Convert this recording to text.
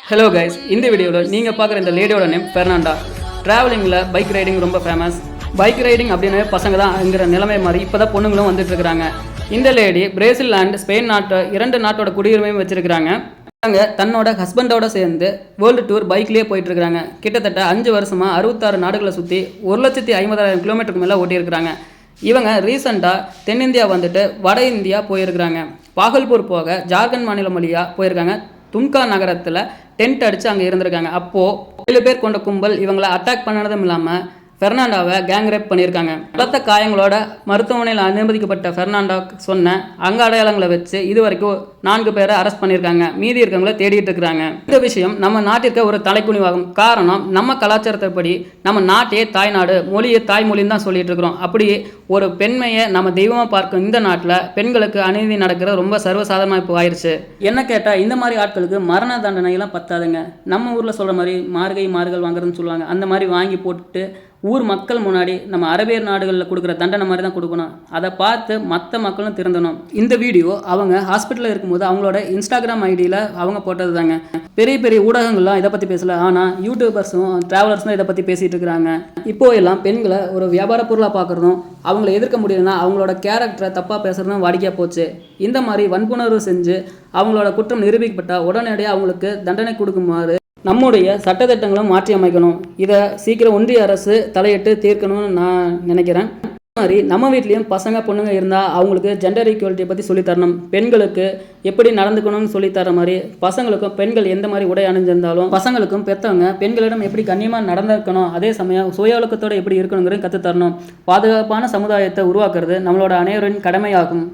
Hello guys, இந்த வீடியோவில் நீங்கள் பார்க்குற இந்த லேடியோட நேம் பெர்னாண்டா. ட்ராவலிங்கில் பைக் ரைடிங் ரொம்ப ஃபேமஸ். பைக் ரைடிங் அப்படின்னு பசங்க தான் அங்கிற நிலைமை மாதிரி இப்போ தான் பொண்ணுங்களும் வந்துட்டுருக்குறாங்க. இந்த லேடி பிரேசில் அண்ட் ஸ்பெயின் இரண்டு நாட்டோட குடியுரிமையும் வச்சுருக்கிறாங்க. அவங்க தன்னோட ஹஸ்பண்டோட சேர்ந்து வேர்ல்டு டூர் பைக்லேயே போயிட்டுருக்காங்க. கிட்டத்தட்ட 5 வருஷமாக 66 நாடுகளை சுற்றி 1,50,000 கிலோமீட்டருக்கு மேலே ஓட்டியிருக்கிறாங்க. இவங்க ரீசெண்டாக தென்னிந்தியா வந்துட்டு வட இந்தியா போயிருக்கிறாங்க. பாகல்பூர் போக ஜார்க்கண்ட் மாநிலம் வழியாக போயிருக்காங்க. தும்கா நகரத்தில் டென்ட் அடித்து அங்கே இருந்திருக்காங்க. அப்போது 7 பேர் கொண்ட கும்பல் இவங்களை அட்டாக் பண்ணதும் இல்லாமல் பெர்னாண்டாவை கேங் ரேப் பண்ணியிருக்காங்க. பலத்த காயங்களோட மருத்துவமனையில் அனுமதிக்கப்பட்ட பெர்னாண்டா சொன்ன அங்க அடையாளங்களை வச்சு இது வரைக்கும் 4 பேரை அரெஸ்ட் பண்ணியிருக்காங்க. மீதி இருக்கவங்கள தேடிட்டு இருக்கிறாங்க. இந்த விஷயம் நம்ம நாட்டிற்கு ஒரு தலைக்குனிவாகும். காரணம், நம்ம கலாச்சாரத்தைப்படி நம்ம நாட்டையே தாய்நாடு, மொழியை தாய்மொழின்னு தான் சொல்லிட்டு இருக்கிறோம். அப்படி ஒரு பெண்மையை நம்ம தெய்வமாக பார்க்கும் இந்த நாட்டில் பெண்களுக்கு அநீதி நடக்கிறது ரொம்ப சர்வசாதாரணமாக இப்போ ஆயிடுச்சு. என்ன கேட்டால் இந்த மாதிரி ஆட்களுக்கு மரண தண்டனையெல்லாம் பத்தாதுங்க. நம்ம ஊரில் சொல்கிற மாதிரி மார்கள் வாங்குறதுன்னு சொல்லுவாங்க. அந்த மாதிரி வாங்கி போட்டுட்டு ஊர் மக்கள் முன்னாடி நம்ம அரேபியர் நாடுகளில் கொடுக்குற தண்டனை மாதிரி தான் கொடுக்கணும். அதை பார்த்து மற்ற மக்களும் திருந்தணும். இந்த வீடியோ அவங்க ஹாஸ்பிட்டலில் இருக்கும்போது அவங்களோட இன்ஸ்டாகிராம் ஐடியில் அவங்க போட்டது தாங்க. பெரிய பெரிய ஊடகங்கள்லாம் இதை பற்றி பேசல, ஆனால் யூடியூபர்ஸும் ட்ராவலர்ஸும் இதை பற்றி பேசிகிட்டு இருக்கிறாங்க. இப்போ எல்லாம் பெண்களை ஒரு வியாபார பொருளாக பார்க்குறதும் அவங்கள எதிர்க்க முடியுதுன்னா அவங்களோட கேரக்டரை தப்பாக பேசுகிறதும் வாடிக்கையாக போச்சு. இந்த மாதிரி வன்புணர்வு செஞ்சு அவங்களோட குற்றம் நிரூபிக்கப்பட்டால் உடனடியாக அவங்களுக்கு தண்டனை கொடுக்குமாறு நம்முடைய சட்டத்திட்டங்களும் மாற்றி அமைக்கணும். இதை சீக்கிரம் ஒன்றிய அரசு தலையிட்டு தீர்க்கணும்னு நான் நினைக்கிறேன். அதே மாதிரி நம்ம வீட்லேயும் பசங்க பொண்ணுங்க இருந்தால் அவங்களுக்கு ஜெண்டர் ஈக்குவாலிட்டியை பற்றி சொல்லித்தரணும். பெண்களுக்கு எப்படி நடந்துக்கணும்னு சொல்லித்தர மாதிரி பசங்களுக்கும் பெண்கள் எந்த மாதிரி உடை அணிஞ்சிருந்தாலும் பசங்களுக்கும் பெற்றவங்க பெண்களிடம் எப்படி கண்ணியமாக நடந்திருக்கணும், அதே சமயம் சுய ஒழுக்கத்தோடு எப்படி இருக்கணுங்கிறது கற்றுத்தரணும். பாதுகாப்பான சமுதாயத்தை உருவாக்குறது நம்மளோட அனைவரின் கடமையாகும்.